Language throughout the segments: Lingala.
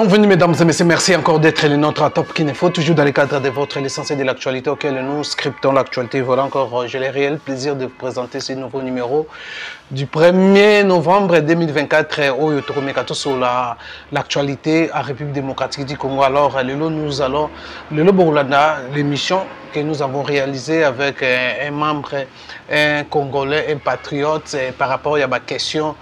Bienvenue mesdames et messieurs, merci encore d'être les nôtres à Top Kinefo, toujours dans le cadre de votre l'essentiel de l'actualité auquel nous scriptons l'actualité. Voilà encore, j'ai le réel plaisir de vous présenter ce nouveau numéro du 1er novembre 2024 au Yotoromekato sur l'actualité à République démocratique du Congo. Alors, nous allons, l'émission que nous avons réalisée avec un membre, un Congolais, un patriote par rapport à ma question.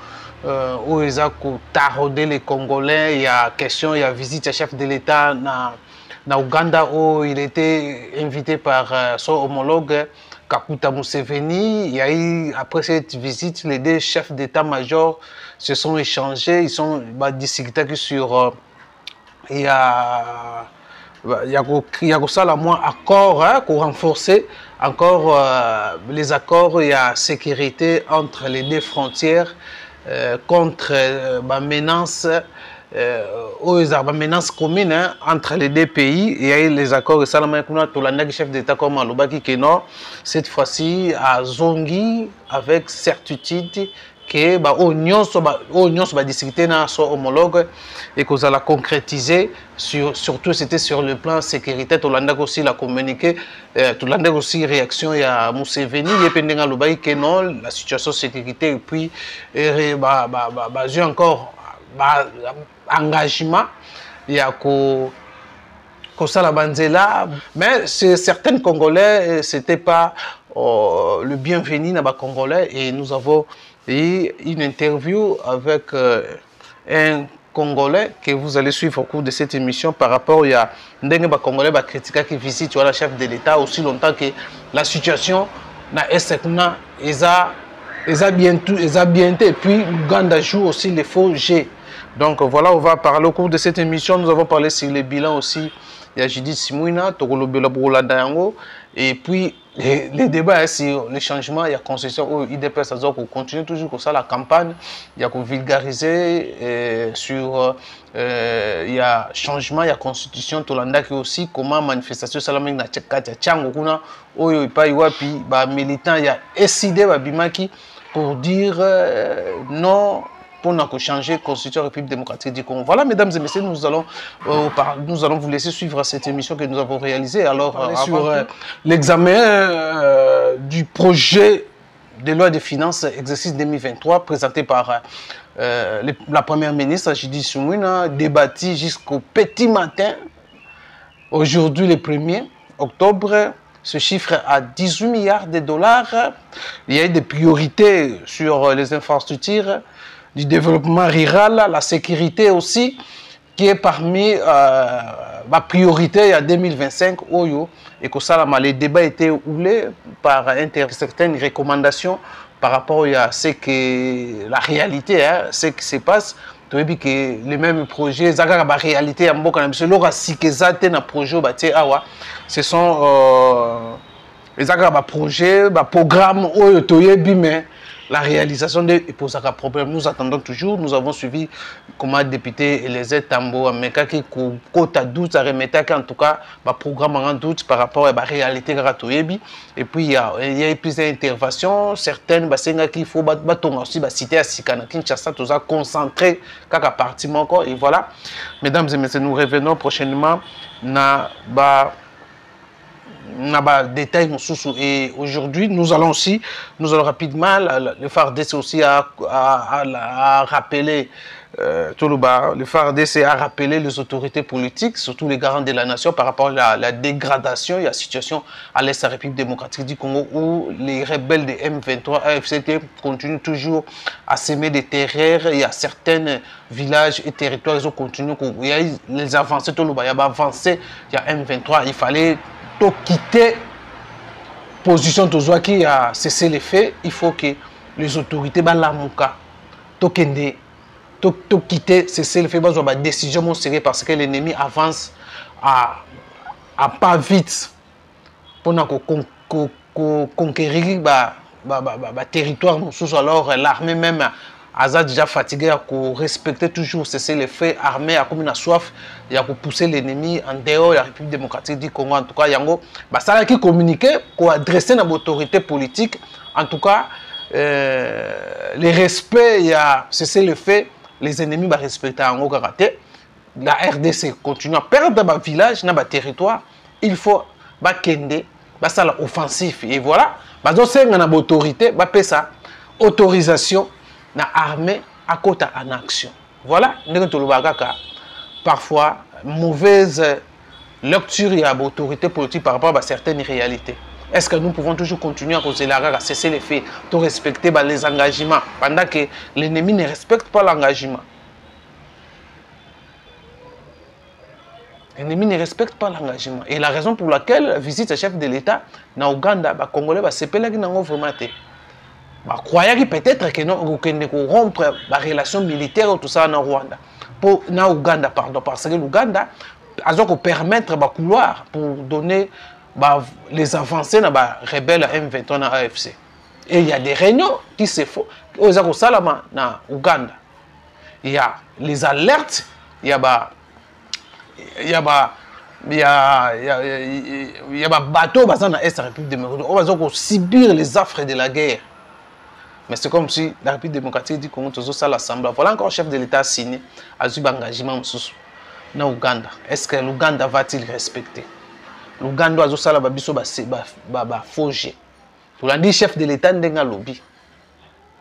Où ils ont taraudé les Congolais, il y a question, il y a visite du chef de l'État na Ouganda où il était invité par son homologue Kakuta Museveni. Il y a eu, après cette visite, les deux chefs d'état-major se sont échangés, ils sont discutés sur il y a ça là moins accord pour renforcer encore les accords, il y a sécurité entre les deux frontières. Contre la menace commune entre les deux pays. Il y a eu les accords et le chef d'État comme Alobaki Keno cette fois-ci à Zongi avec certitude que l'Union va discuter dans son homologue et que ça l'a concrétisé. Surtout c'était sur le plan sécurité. Tout le monde aussi l'a communiqué. Tout le monde aussi réaction il y a Museveni et pendant Alobaki Keno la situation sécurité et puis j'ai encore engagement il y a que ça la banzela mais certains Congolais c'était pas le bienvenu dans les Congolais et nous avons eu une interview avec un Congolais que vous allez suivre au cours de cette émission par rapport à des Congolais critiquent qui visitent le chef de l'État aussi longtemps que la situation na Est-Sekuna ils ont bien été et puis Ouganda joue aussi les faux jets. Donc voilà, on va parler au cours de cette émission. Nous avons parlé sur les bilans aussi. Il y a Judith Simouina, Togolo Bela Dayango. Et puis les débats sur les changements, il y a constitution, IDPS, ça doit continuer toujours comme ça la campagne. Il y a qu'on vulgariser sur il y a changement, il y a constitution, tout le monde qui aussi comment manifestation salaming na tchekata tchango kuna oyo ipa iwapi ba militant il y a SID ba bimaki pour dire non pour changer la Constitution République démocratique du Congo. Voilà, mesdames et messieurs, nous allons vous laisser suivre cette émission que nous avons réalisée. Alors, sur l'examen du projet de loi de finances exercice 2023 présenté par la première ministre, Judith Suminwa, débattu jusqu'au petit matin. Aujourd'hui, le 1er octobre, ce chiffre à 18 milliards de dollars. Il y a eu des priorités sur les infrastructures, du développement rural, la sécurité aussi, qui est parmi ma priorité à 2025. Et que ça, les débats étaient roulés par certaines recommandations par rapport à ce que la réalité, ce qui se passe. Tu vois que les mêmes projets, la réalité, ce sont les projets, les programmes, mais la réalisation de pose un problème. Nous attendons toujours. Nous avons suivi comment le député Eliezer Tambo Ameka qui quota doute à remettre en tout cas le programme en doute par rapport à la réalité gratuite. Et puis il y a eu plusieurs interventions. Certaines qu'il faut aussi citer à Sikana Kinshasa tout ça concentré quelques parties encore. Et voilà, mesdames et messieurs, nous revenons prochainement na détails et aujourd'hui nous allons rapidement le FARDC aussi à rappeler le FARDC a rappelé les autorités politiques, surtout les garants de la nation par rapport à la dégradation et à la situation à l'Est de la République démocratique du Congo où les rebelles de M23 AFCT continuent toujours à semer des terreurs. Il y a certains villages et territoires qui continuent, il y a les avancées, il y a avancé, il y a M23, il fallait quitter position qui a cessé les faits. Il faut que les autorités balamuka quitter cesser les faits la décision sérieuse parce que l'ennemi avance à pas vite pour conquérir territoire. Alors l'armée même a déjà fatigué à respecter toujours cesser les faits armés à comme une soif et à pousser l'ennemi en dehors de la République démocratique du Congo. En tout cas, yango ça qui communiquer pour adresser à l'autorité politique. En tout cas, les respects, il y a cesser les faits, les ennemis va respecter en karaté. la RDC continue à perdre le village, le territoire, il faut kende, ça l'offensif. Et voilà, c'est une autorité, ça autorisation na armée à côté en action. Voilà, parfois mauvaise lecture et autorité politique par rapport à certaines réalités. Est-ce que nous pouvons toujours continuer à cesser les faits, de respecter les engagements, pendant que l'ennemi ne respecte pas l'engagement? L'ennemi ne respecte pas l'engagement. Et la raison pour laquelle la visite du chef de l'État na Ouganda, les Congolais, c'est pas là qu'ils n'ont vraiment été. Croyez peut-être que nous rompre la relation militaire ou tout ça en Rwanda. Pour na Ouganda, pardon, parce que l'Ouganda a permettre le couloir pour donner les avancées dans les rebelles M23 dans AFC. Et il y a des réunions qui se font aux Salama na Ouganda. Il y a les alertes, il y a bateau dans l'Est de la République démocratique. On va subir les affres de la guerre. Mais c'est comme si la République démocratique dit qu'on a l'Assemblée. Voilà encore le chef de l'État a signé un engagement dans l'Ouganda. Est-ce que l'Ouganda va-t-il respecter? L'Ouganda a fait biso fauché. Tout l'a dit chef de l'État ndenga lobby.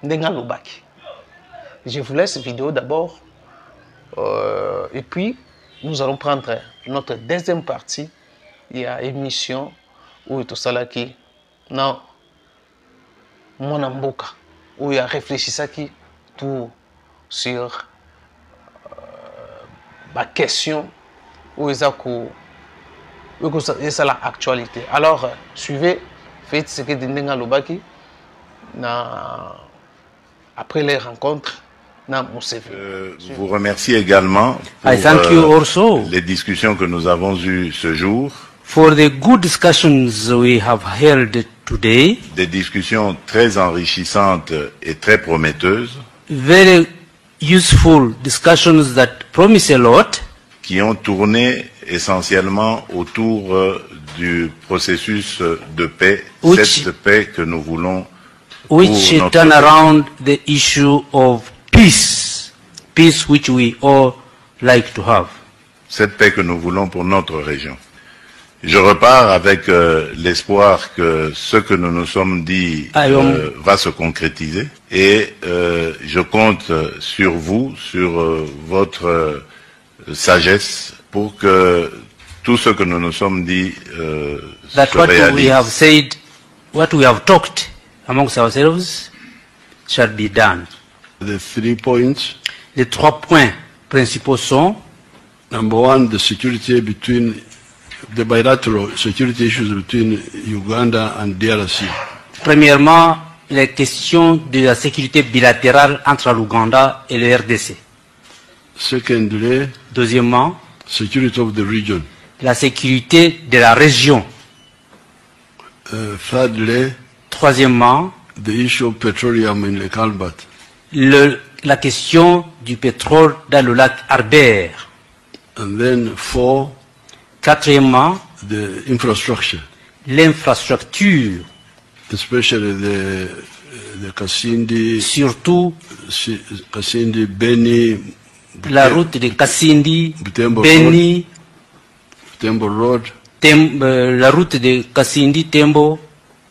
Ndenga lobaki. Je vous laisse cette vidéo d'abord. Et puis, nous allons prendre notre deuxième partie. Il y a émission où tout ça là qui non mon amboka où il y a réfléchi ça qui tout sur la question où il y a l'actualité. Alors suivez, faites ce que Dendenga Lobaki après les rencontres. Vous remercie également pour les discussions que nous avons eues ce jour. For the good discussions we have held today. Des discussions très enrichissantes et très prometteuses. Very useful discussions that promise a lot. Qui ont tourné essentiellement autour du processus de paix, cette paix que nous voulons. Which turn around the issue of peace, peace which we all like to have. Cette paix que nous voulons pour notre région. Je repars avec l'espoir que ce que nous nous sommes dit va se concrétiser et je compte sur vous, sur votre sagesse pour que tout ce que nous nous sommes dit se réalise. What we have talked amongst ourselves shall be done. The 3 points. Les 3 points principaux sont: number 1, the security between the bilateral security issues between Uganda and DRC. Premièrement, les questions de la sécurité bilatérale entre l'Ouganda et le RDC. Secondly, deuxièmement, security of the region. La sécurité de la région. Thirdly, troisièmement, the issue of petroleum in Lake Albert. La question du pétrole dans le lac Albert. And then 4, quatrièmement, the infrastructure. L'infrastructure. Especially the Kasindi. Surtout Kasindi, Beni. La route de Kasindi, Butembo Beni. Tembo Road. La route de Kasindi, Tembo.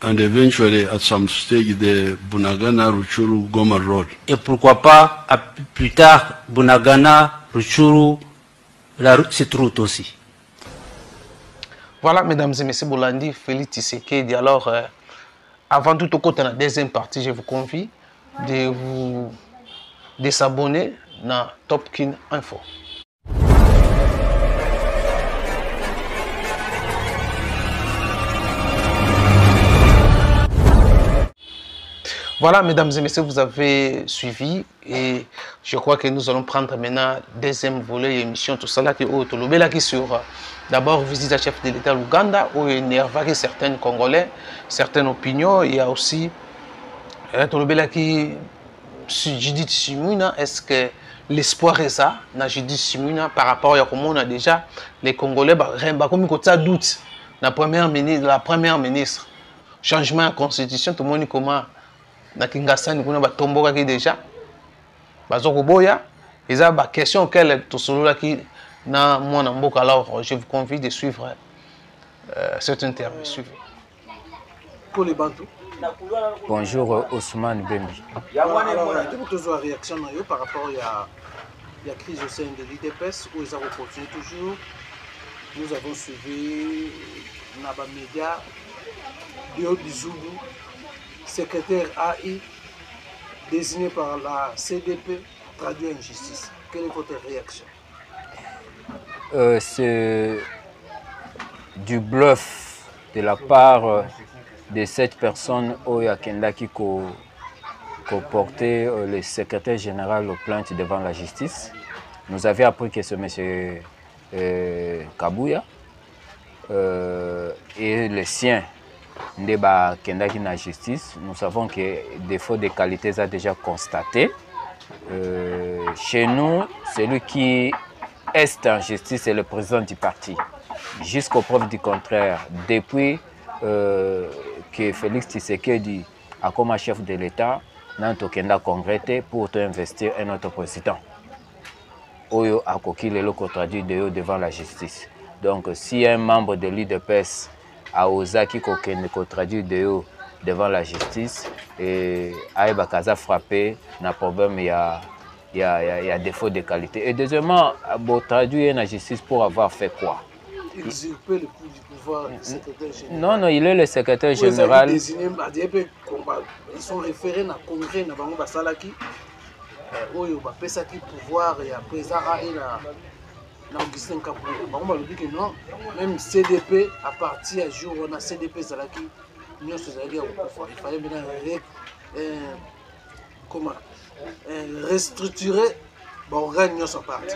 And eventually, at some stage, the Bunagana, Ruchuru, Goma Road. Et pourquoi pas, plus tard, Bunagana, Ruchuru, cette route aussi. Voilà, mesdames et messieurs, Bolandi, Félix Tshisekedi. Alors, avant tout, au côté de la deuxième partie, je vous convie de s'abonner à Topkin Info. Voilà, mesdames et messieurs, vous avez suivi et je crois que nous allons prendre maintenant deuxième volet émission tout ça là qui est sur d'abord visite à chef de l'État l'Ouganda où il énerve certains Congolais, certaines opinions. Il y a aussi qui Judith Suminwa. Est-ce que l'espoir est ça na Judith Suminwa par rapport à comment on a déjà les Congolais comme ça doute la première ministre changement de constitution tout le monde comment na Kingasani kuna batomboka ki déjà bazo koboya eza ba question auquel tosolola ki Alors, je vous convie de suivre cette interview. Suivez. Pour les Bantous. Bonjour Ousmane Bembi. Alors, quelle est votre réaction par rapport à la crise au sein de l'IDPS où ils ont continué toujours? Nous avons suivi dans les médias Deo Bizoubou, secrétaire AI, désigné par la CDP, traduit en justice. Quelle est votre réaction? C'est du bluff de la part de cette personne qui portait le secrétaire général aux plaintes devant la justice. Nous avions appris que ce monsieur Kabouya et le sien Ndeba Kendaki na justice. Nous savons que défaut de qualité a déjà constaté. Chez nous, celui qui est en justice est le président du parti. Jusqu'aux preuves du contraire, depuis que Félix Tshisekedi a comme chef de l'État, n'a pas congrès pour investir un autre président. Oyo a coquille le traduit devant la justice. Donc, si un membre de l'IDPS a osé qui traduit devant la justice, et Aïba Kaza frappé, n'a problème, il y a défaut de qualité. Et deuxièmement, traduire la justice pour avoir fait quoi? Usurper le pouvoir du secrétaire général. Non, il est le secrétaire général. Ils sont référés dans le congrès, dans le Basalaki. Oyo ba pesa ki pouvoir ya président et na Augustin Kabouya. On dit que non, même CDP à partir du jour où on a CDP Zalaki, nous sommes allés au pouvoir. Il fallait maintenant restructurer l'organe de son parti.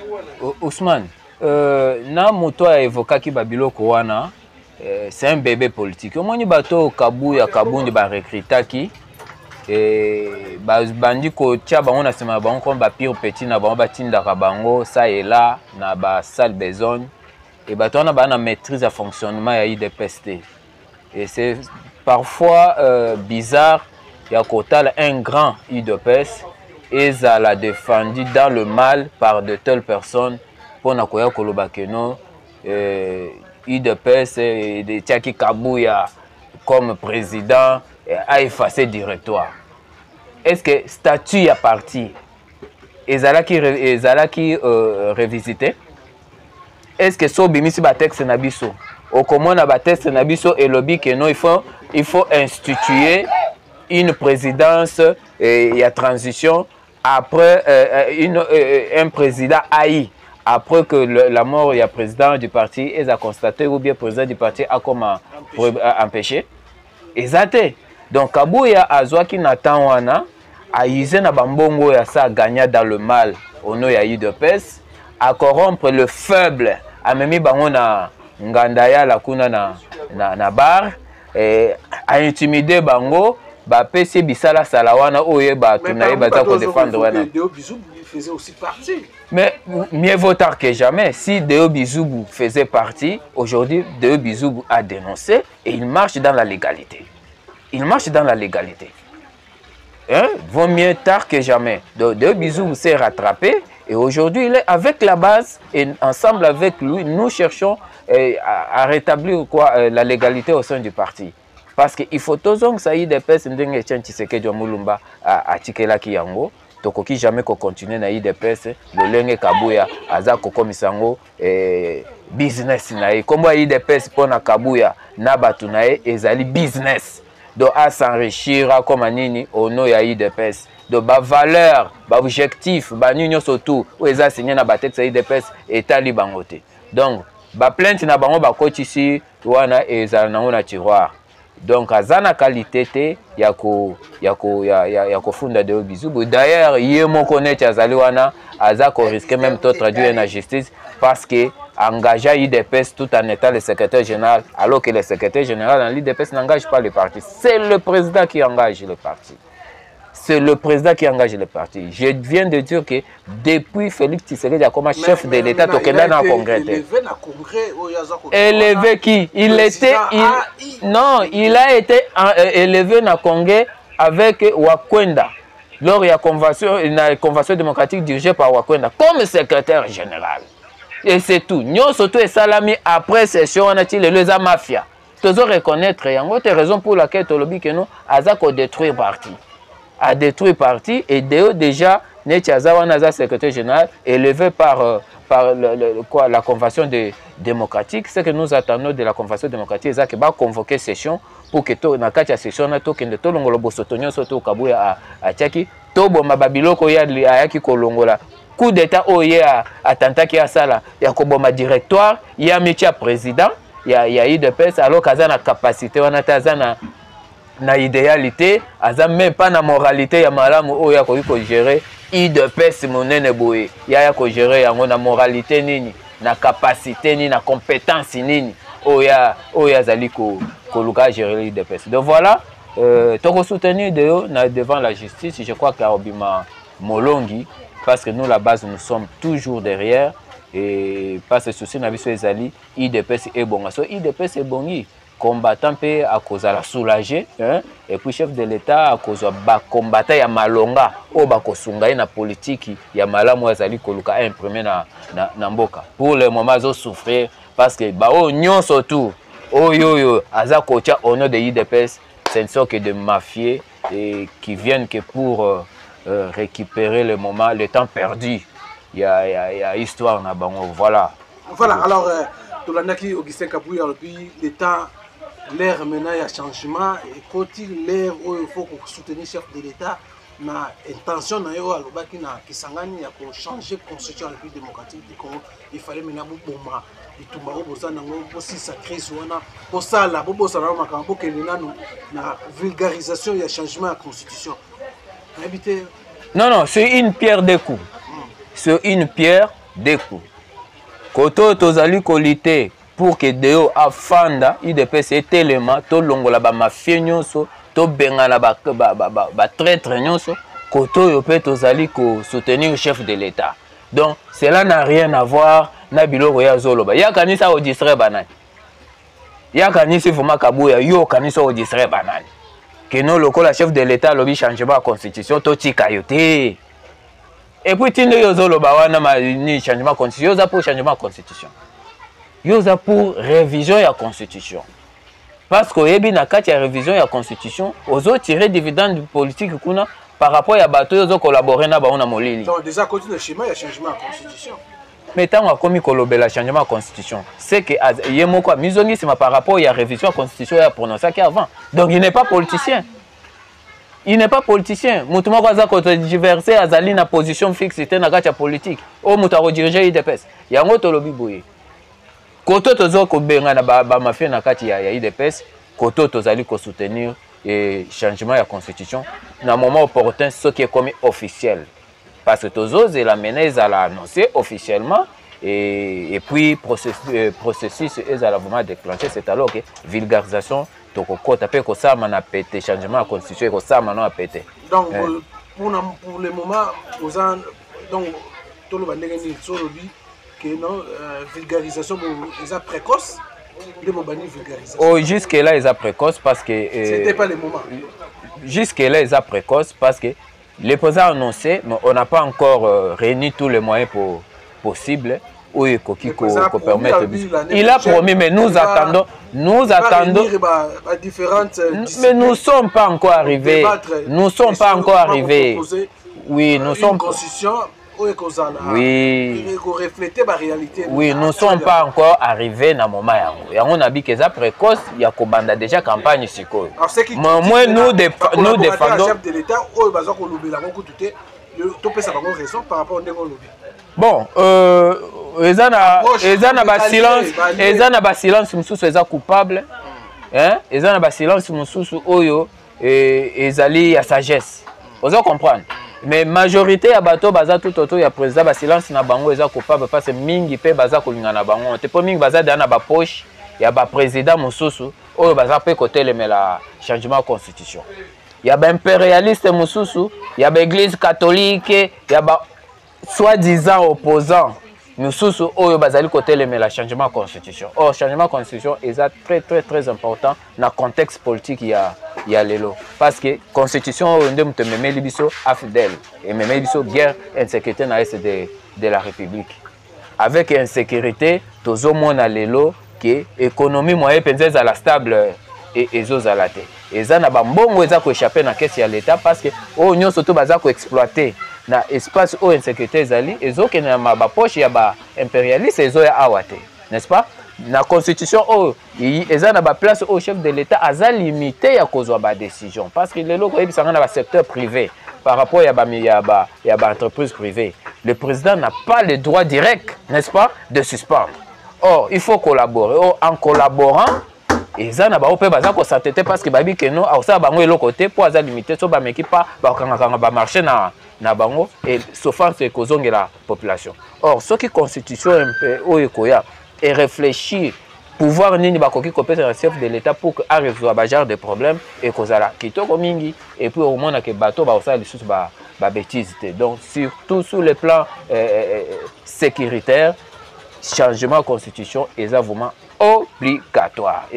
Ousmane, na moto a évoqué ki babilo kowana, c'est un bébé politique. Au moins ni bato Kabouya Kabundi ba recruter et bandi ko tia bango na sema bango comme ba pire petit na bango batinda ka bango ça et là na ba salle besogne et bato na ba na maîtrise à fonctionnement ya IDPST et c'est parfois bizarre ya kotal un grand IDPS et ça l'a défendu dans le mal par de telles personnes pour na koya koloba keno IDPS de Tiaki Kabouya comme président a effacé directoire. Est-ce que statut à parti ezalaki revisité? Est-ce que so bimisi ba texte na biso au comment na ba texte na biso et lobby que non il faut instituer une présidence et à transition après un président AI après que la mort du président du parti est à constater ou bien président du parti a comme empêché. Exacté. Donc Kabouya azwaki Nathan wana a usé na bambongo ya sa gagner dans le mal au nom ya IDPS à corrompre le faible a memi bango na ngandaya la kuna na bar et a intimider bango ba pesi bisala salawana oye ba tunaye ba ta ko défendre wana. Deo Bizoubou faisait aussi partie. Mais mieux vaut tard que jamais. Si Deo Bizoubou faisait partie, aujourd'hui Deo Bizoubou a dénoncé et il marche dans la légalité. Il marche dans la légalité. Hein? Vaut mieux tard que jamais. Donc, Deo Bizoubou s'est rattrapé et aujourd'hui, il est avec la base et ensemble avec lui, nous cherchons à rétablir la légalité au sein du parti. Parce qu'il faut toujours que ça y ait des personnes qui se quedent Moulumba à Tikela Kiyango. Donc, qui jamais continuer à y des personnes, le Lenge Kabouya, Azako Komisango, business. Comment y des personnes pour na Kabouya, Nabatunae, et Zali business. Donc à s'enrichir comme Anini au nom ya IDPS. Donc ba valeur, ba objectif, ba union surtout où ils ont signé na ba texte IDPS état libangote. Donc ba plainte na bango ba coach ici wana ezala na ona tiroir. Donc azana qualité te ya ko funda Deo Bizoubou. D'ailleurs yé mon connaître azali wana azako risquer même to traduire na justice parce que engagé l'IDPS tout en étant le secrétaire général, alors que le secrétaire général dans l'IDPS n'engage pas le parti. C'est le président qui engage le parti. C'est le président qui engage le parti. Je viens de dire que depuis Félix Tshisekedi comme chef de l'État, il a été élevé qui? Il était... Non, il a été élevé dans le Congrès avec Wakwenda. Lors de la convention démocratique dirigée par Wakwenda comme secrétaire général. Et c'est tout. Nous, surtout, et salami, après session, on a dit les mafia. Tu dois reconnaître, il y a une raison pour laquelle tu as dit que nous, avons détruire parti. A détruire parti, et déjà, Netchazawana, secrétaire général, élevé par la Convention démocratique. Ce que nous attendons de la Convention démocratique, c'est qu'il va convoquer session pour que dans la session, nous coup d'état attentat qui a ça là, il y a un directoire, il y a un métier président, il y a IDPS, alors qu'il y a une capacité, on a na idéalité, même pas na moralité, il y a malamu il y a gérer IDPS monene boye, il y a gérer na moralité nini, na capacité nini, na compétence nini, il y a zali ko gérer l'IDPS. Donc voilà, tu soutenir devant la justice, je crois qu'il y a Obima Molongi. Parce que nous, la base, nous sommes toujours derrière. Et parce que ceci, nous avons les alliés, IDPS est bon. IDPS est bon. Combattant à cause de la soulager. Et puis, chef de l'État, à cause de combattant, il y a malonga. Au bakosunga, il y a politique, il y a malamu, il y a imprimé na mboka. Pour le moment, ils ont souffert. Parce que, nous, surtout, aza kocha au nom de IDPS, c'est une sorte de mafieux qui viennent que pour. Récupérer le moment, le temps perdu. Il y a histoire na bango, voilà. Voilà, alors, Tolanaki Augustin Kabouya, l'État, l'ère maintenant, il y a changement. Et quand l'ère où il faut soutenir le chef de l'État, na intention na yo alobaki na Kisangani ya ko changer constitution de la République démocratique du Congo, il fallait maintenant bomba itumba oboza nango aussi sacré wana posala bobosa na makambo ke na vulgarisation ya changement de constitution. Non, c'est une pierre deux coups. C'est une pierre deux coups. Koto tozali kolite pour que Deo afanda IDPS tellement to longola ba mafia nyonso to bengana ba traître nyonso koto yo pe tozali ko soutenir le chef de l'État. Donc cela n'a rien à voir na biloko ya zoloba. Ya kanisa o distrait banani. Ya kanisa Fuma Kabuya yo kanisa o distrait banani. Que nous, le chef de l'État, le changement de la constitution, tout est cailloté. Et puis, il y a un changement de constitution, il y a pour changement de constitution. Il y a pour révision de la constitution. Parce qu'il y a une révision de la constitution, ils ont tiré dividende politique par rapport à bateau, ils ont collaboré dans la Molili. Donc, déjà, à côté du schéma, il y a changement de la constitution. Mais tant qu'on a le changement de la constitution, c'est que il y a par rapport à la révision de la constitution, il a prononcé qu'avant. Donc il n'est pas politicien. Il n'est pas politicien. Moutouma Kwaza Koto diversé à Zali na position fixe, c'était na gacha politique. Oh Moutaro dirigeait IDPS. Il y a un autre lobby boye. Koto Tozo Kobenga na ba mafia na kati ya IDPS, Koto Tozali ko soutenir le changement de la constitution. Dans un moment opportun, ce qui est commis officiel. Parce que Tozo, c'est la menace à l'annoncer officiellement et puis processus est vraiment déclenché. C'est alors que vulgarisation, pour le changement de la constitution, a pété. Donc, pour le moment, donc, tout le monde que non, vulgarisation est précoce. Oh, jusque-là, ils sont précoces parce que. C'était pas le moment. Jusque-là, ils sont précoces parce que. Les présidents annoncé, mais on n'a pas encore réuni tous les moyens possibles où il permettre. Il a promis, mais nous attendons. Mais nous ne sommes pas encore arrivés. Nous ne sommes pas encore arrivés. Oui, nous sommes. Oui, nous ne sommes pas encore arrivés dans le moment. Et on a dit que ça précoce, il y a déjà campagne. Moi, nous défendons. Bon, ils ont un silence, ils sont coupables. Ils ont un silence, ils ont sagesse. Vous comprenez? Mais majorité ya bato baza tout autour ya président ba silence na bango eza coupable parce que mingi pe baza kolinga na bango te po mingi baza dans ba poche ya ba président mosusu oyo baza pe côté le la changement de constitution ya ba impérialiste mosusu ya ba église catholique ya ba soi-disant opposant mosusu oyo bazali côté le la changement de constitution. Or changement de constitution est très important dans contexte politique il y a lelo parce que constitution ndem te memeli biso afidèle et memeli biso guerre insécurité na est de la République. avec insécurité tozomona lelo que économie moyen penza la stable et ezozala te eza na bambongo eza ko échapper na caisse ya l'état parce que o nyonso to baza ko exploiter na espace o insécurité ezali ezokende na ba poche ya ba impérialiste ezoya awa te, n'est-ce pas? Na constitution o eza na ba place au chef de l'état aza limité ya kozwa ba décision parce que lelo ko yebisanga na ba secteur privé par rapport à ba entreprise privée. Le président n'a pas le droit direct, n'est-ce pas, de suspendre. Or, il faut collaborer. Or, en collaborant, ils ont s'entêter parce que babi que non, ça bango et le côté pour avoir limité, so ba meki pas ba marcher na bango et s'offense que la population. Or, ce qui constitution un peu au ekoya et réfléchir pouvoir nini bakoki kopesa na chef de l'état pour résoudre ba genre de problème et kozala kitoko mingi et puis au moins que bateau ba osala lisusu ba bêtise. Donc surtout sur le plan sécuritaire, changement de constitution est vraiment obligatoire.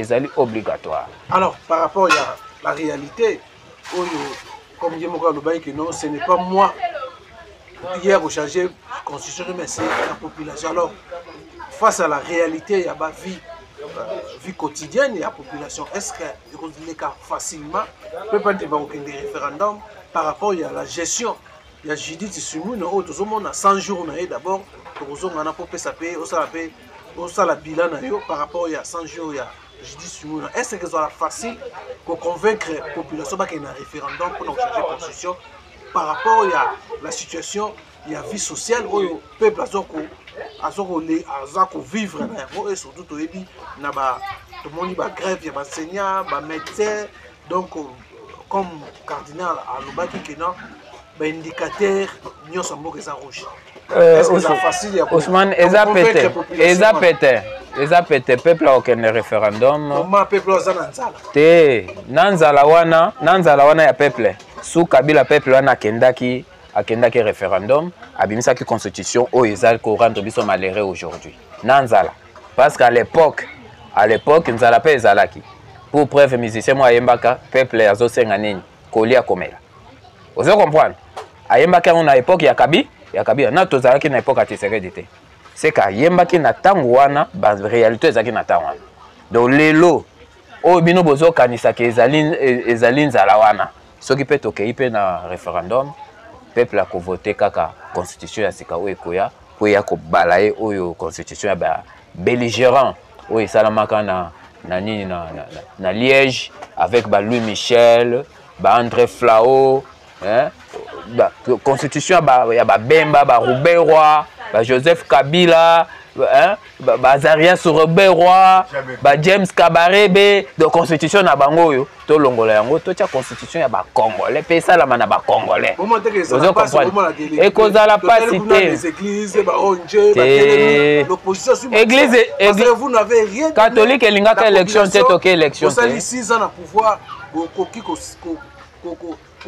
Alors par rapport à la réalité, comme dit mon gars, que non, ce n'est pas moi hier au changer la constitution, mais c'est la population. Alors face à la réalité, il y a ma vie quotidienne et la population. Est-ce que les cas facilement peut pas avoir aucun référendum par rapport à la gestion? Il y a Judith Sumoun, tout le monde a 100 jours d'abord, on a pour payer, on a la bilan par rapport à 100 jours. Judith Sumoun. Est-ce que c'est facile pour convaincre la population qu'il y a un référendum pour changer la constitution par rapport à la situation, il y a vie sociale, le peuple a vivre et surtout tout le monde a grève, il y a des enseignants, des médecins, donc comme cardinal à l'Obaki qui n'a pas indicateur, nous sommes rouge. Ousmane, eza pété peuple a aucun référendum. Comment peuple a nanzala? Te nanzala wana ya peuple. Sous Kabila peuple wana akendaki référendum, abimisaki constitution o ezal ko rendre biso malheureux aujourd'hui. Nanzala parce qu'à l'époque nzala pe ezalaki. Pour preuve musicien moi ayembaka peuple azo senga nini kolia komela. Vous comprendre? Ayembaka on à époque ya Kabila na tozalaki na époque Tshisekedi te. C'est ka yembaki na tango wana ba réalité ezaki na tango wana. Donc lelo o bino bozo kanisa ke ezali nzala wana. Soki pe tokei pe na référendum peuple a voté kaka constitution ya sika o ekoya po ya ko balaye oyo constitution ya ba belligérant o esalamaka na Liège avec ba Louis Michel, ba André Flao, hein, ba constitution ya ba Bemba, ba Robert Roy, ba Joseph Kabila, hein, ba Zarias Robert Roy, ba James Kabarebe, de constitution na bango yo to longola yango to tia constitution ya ba Congolais pe ça la mana ba Congolais. Vous comprenez? Et cause la pasité les églises ba onje ba l'opposition église vous n'avez rien catholique elingaka élection c'est OK élection. Vous avez 6 ans à pouvoir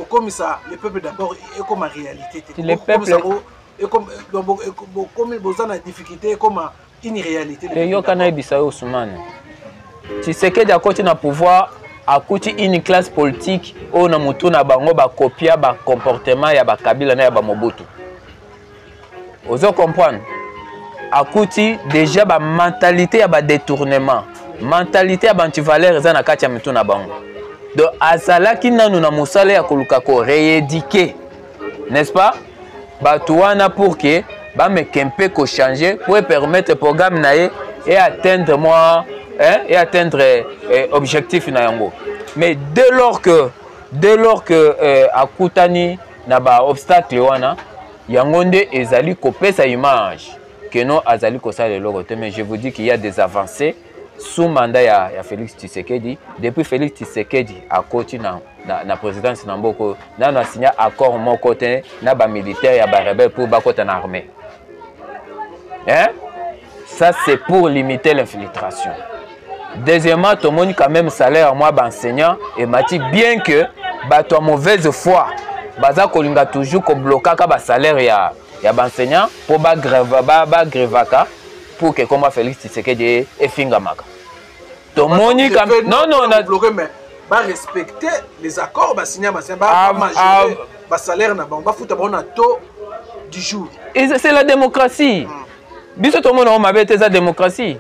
comme ça le peuple d'abord et comme en réalité le peuple et comme vous avez des difficultés comme une réalité. Et yo kana ebisa Ousmane. Tshisekedi akoti na pouvoir akuti une classe politique o na mutu na bango ba copia ba comportement ya ba Kabila na ya ba Mobutu. Ozo comprendre? Akuti déjà ba mentalité ya ba détournement, mentalité ya ba antivaleur eza na kati ya mutu na bango. Donc azalaki nanu na musala ya koluka ko rééduquer, n'est-ce pas? Batouana pour que ba me kempe ko changer pour permettre programme nae et atteindre moi et atteindre objectif na yango. Mais dès lors que akutani na ba obstacle wana yangonde ezali kopesa image que non azali ko sala loko te. Mais je vous dis qu'il y a des avancées sous mandat ya Félix Tshisekedi. Depuis Félix Tshisekedi a koti na présidence na mboko na signé accord mon côté na ba militaire ya ba rebelle pour ba kota na armée. Hein? Ça c'est pour limiter l'infiltration. Deuxièmement, tout le monde quand même salaire moi enseignant et m'a dit bien que bah toi mauvaise foi, baza kolinga toujours ko bloquer ka ba salaire ya enseignant pour ba grevaka pour que comme Félix Tshisekedi et fingamaka. Tout le monde quand non on a bloqué mais ba respecter les accords ba signer ba majorer ba salaire na ba fouta ba na taux du jour. Et c'est la démocratie. biso tout le monde a la démocratie.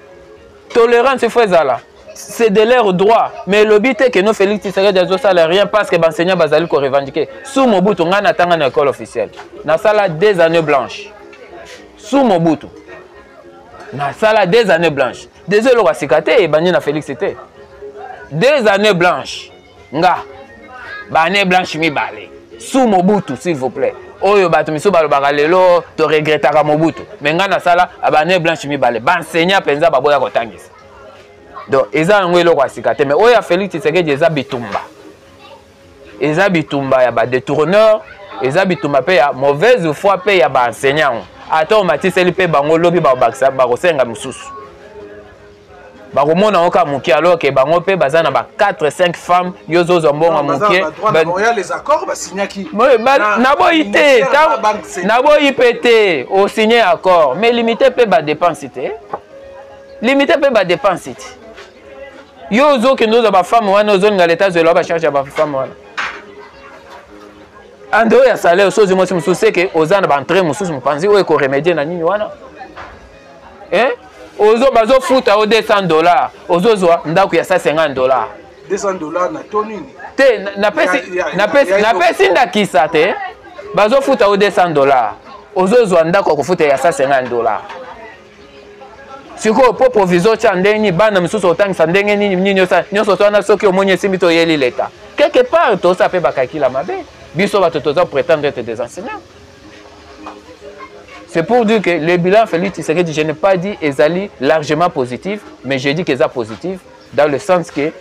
Tolérance il faut là. C'est de leur droit. Mais le but est que nous Félix Tshisekedi ne fait rien parce que les enseignants bazali ko revendiquer. Sous Mobutu on a attendu une école officielle. Na sala des années blanches. Sous Mobutu. Na sala des années blanches. Désolé le Wasikate et bani na Félix c'était. Des années blanches. Nga. Ba année blanche mi balé. Sous Mobutu s'il vous plaît. Oyo bato miso balobaka lelo to regrettaka Mobutu. Mais nga na sala ba année blanche mi balé. Ba enseignant penza baboya kotangisa. Donc, ils ont un peu de mais oya Félix Tshisekedi eza bitumba. Eza bitumba ya ba détourneur, eza bitumba pe ya mauvaise foi pe ya ba enseignant. Attends Matisse li pe bango lobi ba bakisa ba kosenga mususu. Ba komona oka muki alors que bango pe bazana ba 4 5 femmes yozo zombonga muki. Ba les accords ba signer qui. Na boité, na boyipete au signer accord, mais limiter pe ba dépense té. Limiter pe ba dépense té. Yozo que nous avons femmes wana zone dans l'état de l'homme cherche ba femme wana. Ando ya salaire sozi mo simu c'est que ozana ba entrer mususu mupanzi o ko remédier na nini wana. Ozo bazo futa o $200, ozo zwa ndako ya $150. $200 na tonini. Te na pesi ndakisa te. Bazo futa o $200. Ozo zwa ndako ko futa ya $150. Siko po proviso cha ndenge bana misusu otangisa ndenge nini nyonso twana soki omonye simbi to yeli leta. Quelque part to ça peut bakakila mabe. Biso bato toza prétendre être des enseignants. C'est pour dire que le bilan Félix Tshisekedi, je n'ai pas dit ezali largement positif, mais j'ai dit que ça positif dans le sens que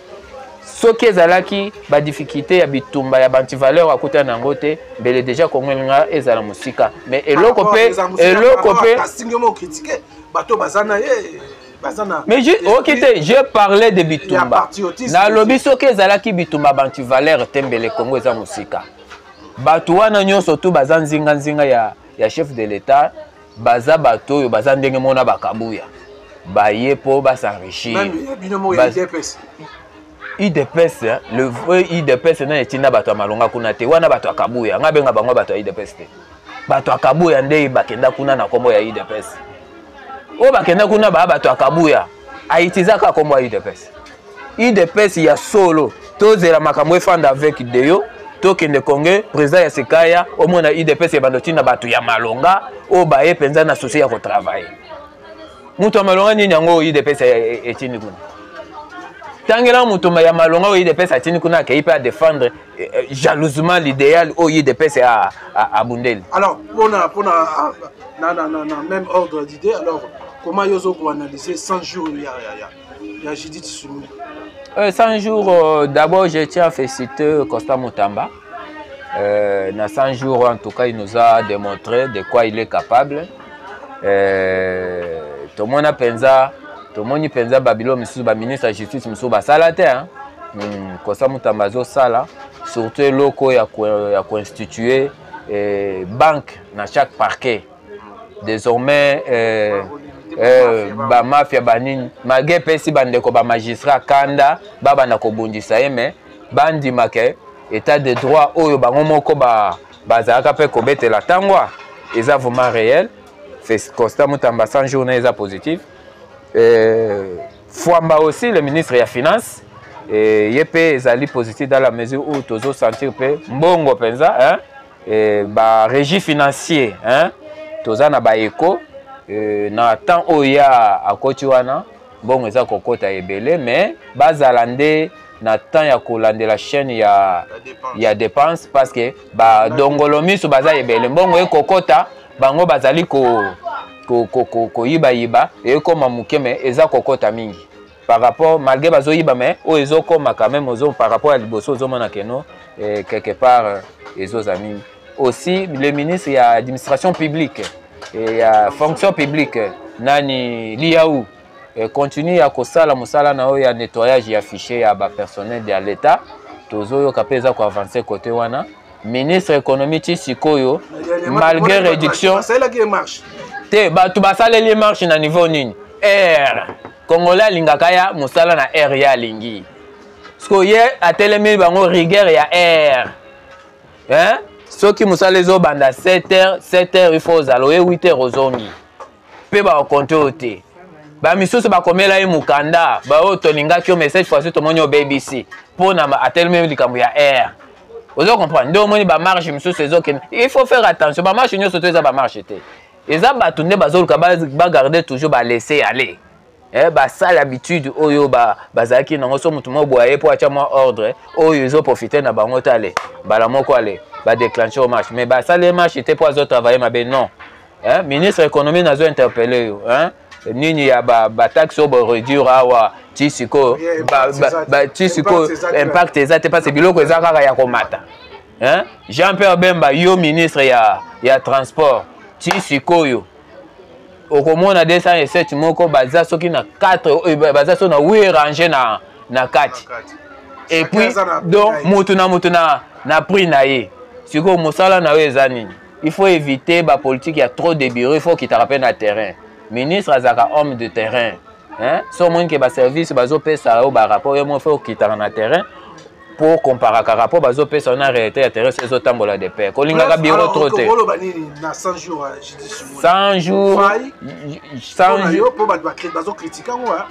ce qui ezalaki ba difficulté ya bitumba ya banti valeur akuta na ngote bele déjà kongenga ezala musika mais eloko pe singemo critiquer bato bazana bazana mais j'ai parlé de bitumba na lobi soki ezalaki bitumba banti valeur tembele Congo eza musika bato wana nyonso tu bazanzinga nzinga ya chef de l'état baza bato oyo baza ndenge mona bakabuya baye po basenrichir IDPS, le vrai IDPS na etina bato malonga kuna te wana bato akabuya nga benga bango bato IDPS te bato akabuya nde bakenda kuna na kombo ya IDPS o bakenda kuna bato akabuya aitizaka kombo ya IDPS IDPS ya solo tozela makambo efanda avec Deyo tokende Congo président ya Sekaya omona IDPS ya bandotina bato ya malonga o baye penza na souci ya ko travailler mutu ya malonga nini yango IDPS etini kuna tangela mutuma ya malonga o IDPS atini kuna ke ipa défendre jalousement l'idéal o IDPS à Bundeli. Alors même ordre d'idée, alors comment yozo ko analyser 100 jours il y a Judith Sumu 100 jours d'abord je tiens à féliciter Costa Mutamba. Dans 100 jours en tout cas il nous a démontré de quoi il est capable. Tout le monde a pensé tomoni penza babilo misusu ba ministre de justice misusu ba sala te Costa Mutamba zo sala surtout loko ya constituer banque dans chaque parquet désormais ba mafia banini mage pesi bandeko ba magistrat kanda baba na kobundisa mais bandima ke état de droit oyo bango moko bazalaka pe kobetela tangwa eza vraiment réel fait Costa Mutamba 100 jours eza positif. Fouamba aussi le ministre des Finances yepe ezali positif dans la mesure où tozo sentir pe mbongo penza ba régie financier toza na ba éco na temps oya akoti wana mbongo eza kokota ebele mais bazala nde na temps ya kolandela chaîne ya dépense parce que ba dongolomi so baza ebele mbongo ekokota bango bazali ko yiba et comme mukeme eza kokota mingi par rapport malgré bazo yiba mais o ezo koma quand même ozo par rapport à liboso ozo mona keno quelque part ezo amis aussi le ministre ya administration publique et ya fonction publique nani liaou continue à kosala musala na o ya nettoyage ya fichier ya ba personnel de l'état tozo yo kapeza ko avancer côté wana ministre économie Tsikoyo malgré réduction c'est là qui marche te bato basaleli marche na niveau nini R Congolais alingaka ya musala na R ya lingi sko ye atelemi bango rigueur ya R soki musala ezo banda 7h il faut zalo 8h ozongi pe ba compter ote ba misusu ba komela ye mukanda ba o tolinga ki o message fois to monyo BBC pour na atelme likambo ya air ozo comprendre ndo moni ba marche misusu ezoken il faut faire attention ba marche nyoso to eza ba marche te eza bato nde bazoluka ba garder toujours ba laisser aller ba ça l'habitude oyo bazaki nango so mutu mo boye po acha mo ordre oyo ezo profiter na bango tale bala moko ale ba déclencher au marche mais ba ça les marches était pour azo travailler ma ben non ministre économie nazo interpeller yo nini ya ba taxe obo réduire awa tisiko ba tisiko impact ezate pas biloko ezaka ya komata Jean-Pierre Bemba yo ministre ya transport tisiko yo okomona 207 moko baza soki na 4 baza so na 8 rangé na kati et puis donc mutu na prix na ye siko mosala na yo eza nini il faut éviter ba politique ya trop de bureaux il faut qu'il te rappelle na terrain ministre azaka homme de terrain so monde ke ba service bazo pesa o ba rapport yo mo faut qu'il te na terrain pour comparer ka rapport bazo pesa na réalité ya terrain c'est tambola de paix kolinga ka bureau trop te 100 jours 100 jours 100 jours pour bazo critiquer moi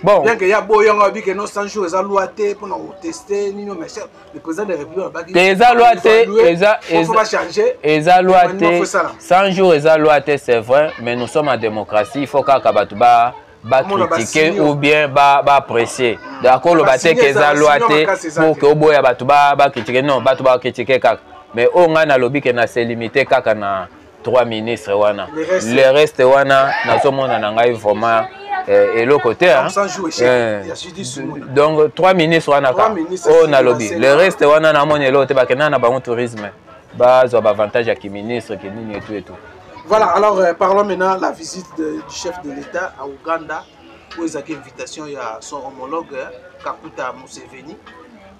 bon bien que ya boyanga bi que non 100 jours eza loi te pour nous tester nino mais le président de la République eza loi te faut pas changer eza loi te 100 jours eza loi te c'est vrai mais nous sommes en démocratie il faut kaka batu ba critiquer ou bien ba apprécier d'accord le baté que eza loi te pour que oboya batu ba critiquer non batu ba critiquer kaka mais on a lobby que na c'est limité kaka na 3 ministres wana le reste wana na somona na ngai vraiment et le côté donc 3 ministres wana on a lobby le reste wana na moni l'autre ba kenana ba tourisme ba zo ba avantage à qui ministre qui nini et tout voilà alors parlons maintenant la visite du chef de l'État à Ouganda où ils ont une invitation il y a son homologue Kakuta Museveni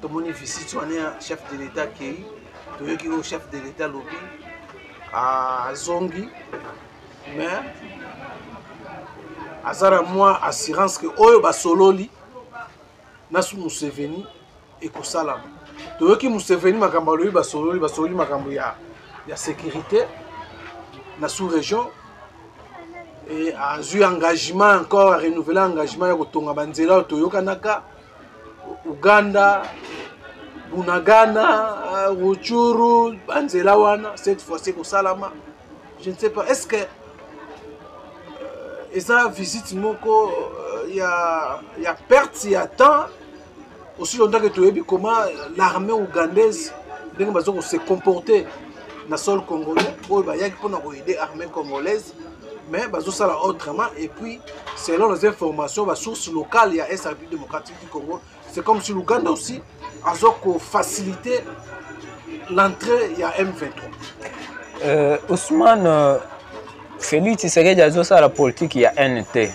tout le monde visite wana chef de l'État qui est le chef de l'État lobby à Zongi mais azara moi assurance que oyo basololi nasu Museveni ekosala toyoki Museveni makambo loyi basololi makambo ya sécurité na sous-région et a eu engagement encore à renouveler engagement ya kotonga banzela toyokanaka Uganda Bunagana Ruchuru banzela wana cette fois-ci kosalama je ne sais pas est-ce que et ça visite moko il y a perte il y a temps aussi longtemps que tu es comment l'armée ougandaise va se comporter dans le sol congolais il y a pour aider l'armée congolaise mais ça là autrement et puis selon les informations la source locale il y a la République démocratique du Congo c'est comme si l'Ouganda aussi a facilité l'entrée il y a M23 Ousmane Félix Tshisekedi a la politique il y a NT.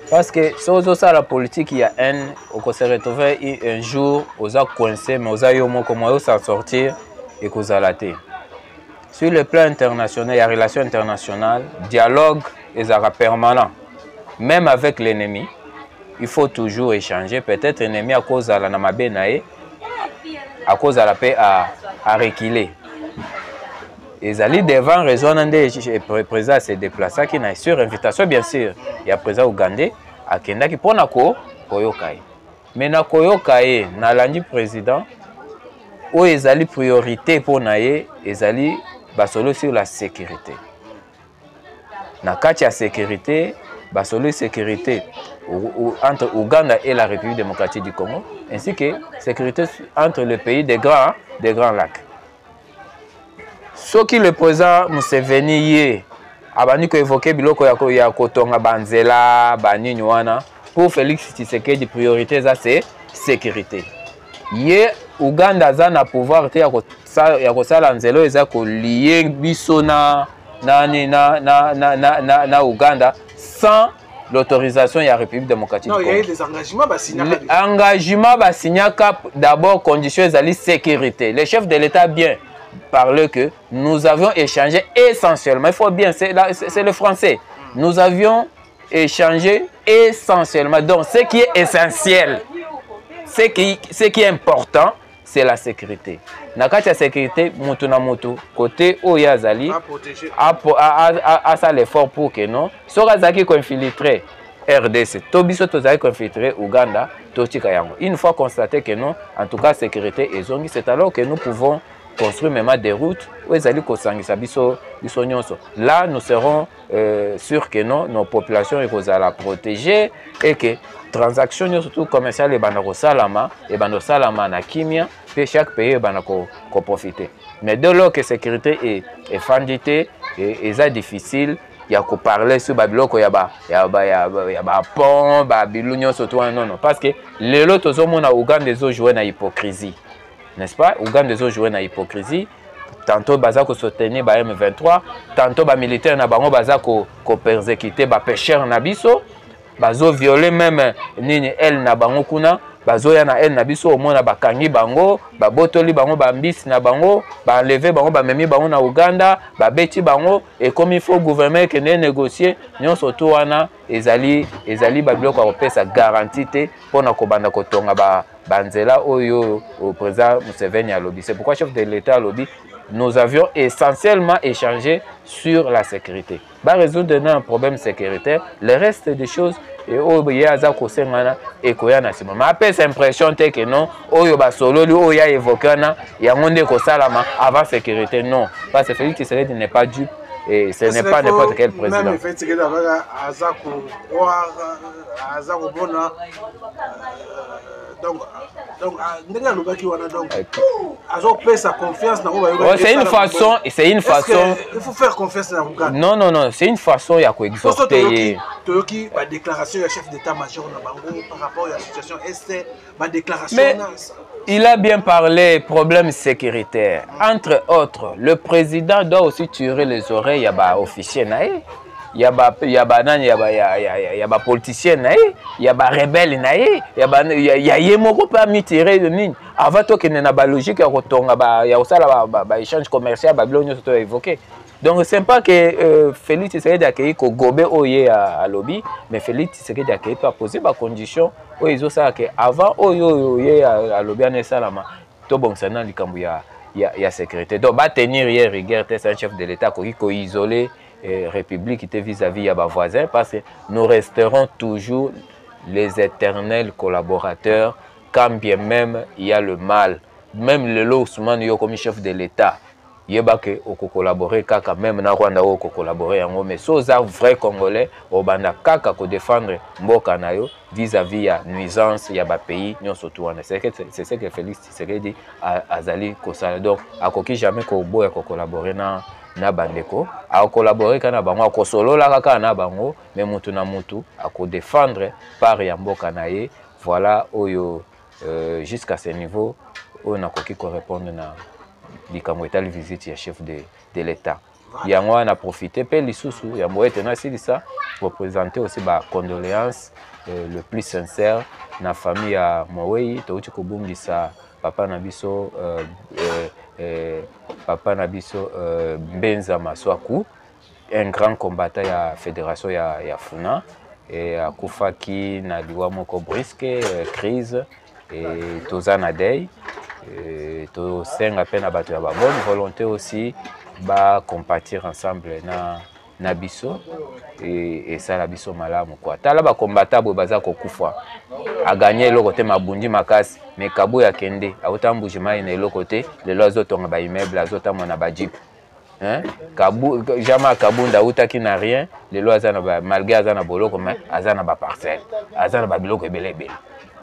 Parce que si on a la politique il y a N, on se retrouve un jour, on a coincé, mais on a eu comment s'en sortir et qu'on a laté. Sur le plan international, il y a relations internationales, dialogue est permanent. Même avec l'ennemi, il faut toujours échanger. Peut-être l'ennemi à cause de la Namabenae, à cause de la paix à reculer. Ils allaient devant raisonnant le président s'est déplacé qui n'a sur invitation bien sûr. Il y a président ougandais à Kenda qui pour nako koyokai. Mais na koyokai na landi président où ils allaient priorité pour naé ils allaient basolo sur la sécurité. Na kati ya sécurité basolo sécurité entre Ouganda et la République démocratique du Congo ainsi que sécurité entre le pays des grands lacs. Ce qui le président Museveni yé abani ko évoquer biloko ya kotonga banzela banini wana pour Félix Tshisekedi priorité ça c'est sécurité. Yé Uganda za na pouvoir te ya kosala nzelo eza ko lier biso na Uganda sans l'autorisation de la République démocratique. Non, il y a eu des engagements. Engagement, d'abord, conditions de sécurité. Le chef de l'État a bien parlé que nous avions échangé essentiellement, il faut bien, c'est le français, nous avions échangé essentiellement. Donc, ce qui est essentiel, ce qui est important, c'est la sécurité. Na kati ya sécurité, mutu na mutu, côté oyo azali, a ça l'effort pour que non, soka zaki ko infiltrer RDC, to biso to zaki ko infiltrer Ouganda, to tika yango. Une fois constaté que non, en tout cas sécurité ezongi, c'est alors que nous pouvons construire même des routes où ezali ko sangisa biso nyonso. Là, nous serons sûrs que non, nos populations ekozala protéger et que transaction surtout commerciale et banako salama et banako salama na kimia et chaque pays banako ko profiter. Mais de lors que sécurité est fandité et est difficile, il y a qu'on parler sur babiloko ya ba pont babilunyo surtout non parce que les autres hommes na Ouganda des autres jouer na hypocrisie. N'est-ce pas? Ouganda des autres jouer na hypocrisie. Tantôt baza ko soutenir ba M23, tantôt ba militaire na bango baza ko persécuter ba pêcheur na biso. Bazo violer même nini elle na bango kuna bazo ya na elle na biso au mona bakangi bango babotoli bango bambisi na bango ba enlever bango ba memi bango na Uganda ba beti bango et comme il faut gouvernement que ne négocier nyonso to wana ezali babiloko ko pesa garantie pona ko banda ko tonga banzela oyo au président Museveni a lobby. C'est pourquoi chef de l'État a lobby. Nous avions essentiellement échangé sur la sécurité. Bah, résoudre un problème sécuritaire, le reste des choses, et au Yaza Kosengana et Koyana Simon. Mais après, c'est l'impression que non, Oyoba Solo, Oya évoqué, il y a un monde Kosalama avant sécurité. Non, parce que Félix Tshisekedi n'est pas dupe et ce n'est pas n'importe quel président. Même Félix Tshisekedi a c'est une façon, il faut faire confiance à Ouganda. Non, c'est une façon à exhorter. La déclaration du chef d'état-major par rapport à la situation est ma déclaration. Mais il a bien parlé problème sécuritaire. Entre autres, le président doit aussi tirer les oreilles à officiers naïs. Il y a des politiciens, il y a des rebelles, il y a des gens qui ont tiré de ligne. Avant tout, il y a une logique, il y a aussi un échange commercial, il y a évoqué. Donc, ce n'est pas que Félix Tshisekedi a accueilli que Gobé Oye à lobby, mais Félix Tshisekedi a accueilli pour poser des conditions où ils ont ça avant Oye à lobby à Nessalama. Tout bon, c'est il y a sécurité. Donc, va tenir hier rigueur, c'est un chef de l'État qui est isolé. République était vis-à-vis de nos voisins parce que nous resterons toujours les éternels collaborateurs quand bien même il y a le mal. Même le Ousmane yo comme chef de l'État, il y a que collaborer kaka même na Rwanda ko collaborer en mais soza vrai congolais au banda kaka ko défendre mboka na yo vis-à-vis ya nuisance ya ba pays non surtout c'est ce que Félix Tshisekedi azali ko sala donc akoki jamais ko boya ko collaborer na bandeko a collaborer kana bango a solola kaka na bango mais mutu na mutu a ko défendre par ya mboka na ye voilà oyo jusqu'à ce niveau on a koki ko répondre na likambo etali visite ya chef de l'État yango on a profité pe lisusu ya moete na silisa pour présenter aussi ba condoléances le plus sincère na famille ya Mowei to uti ko bungisa papa na biso Benza Maswaku, un grand combattant de la fédération ya Funa et a Koufaki na liwa moko brisque crise et tozana dei to senga pena bato ya ba bonne volonté aussi ba compatir ensemble na biso et ça la biso malamu quoi tala ba combattant bo baza ko kufa a gagné le côté mabundi makasi mais kabu ya kende autambujima ina le côté le lozo tonga ba immeuble azotama na ba jeep hein kabu jama kabunda utaki na rien le lozo na malgré azana boloko mais azana ba parcelle azana ba biloko ebelebe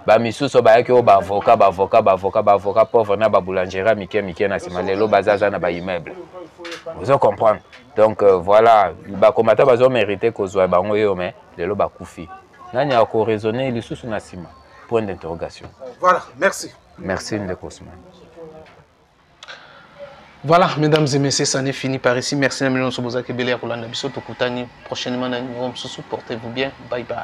ba misuso ba yaki o ba avocat pauvre na ba boulangerie mike na sima lelo bazaza na ba immeuble vous allez comprendre donc voilà ba combattant bazo mériter kozwa bango yo mais lelo ba kufi nani a ko raisonner lisusu na sima point d'interrogation. Voilà, merci. Merci Ndeko Ousmane. Voilà, mesdames et messieurs, ça n'est fini par ici. Merci à Milon Soboza Kebele à Rolanda Bisso Tokutani. Prochainement, portez-vous bien. Bye bye.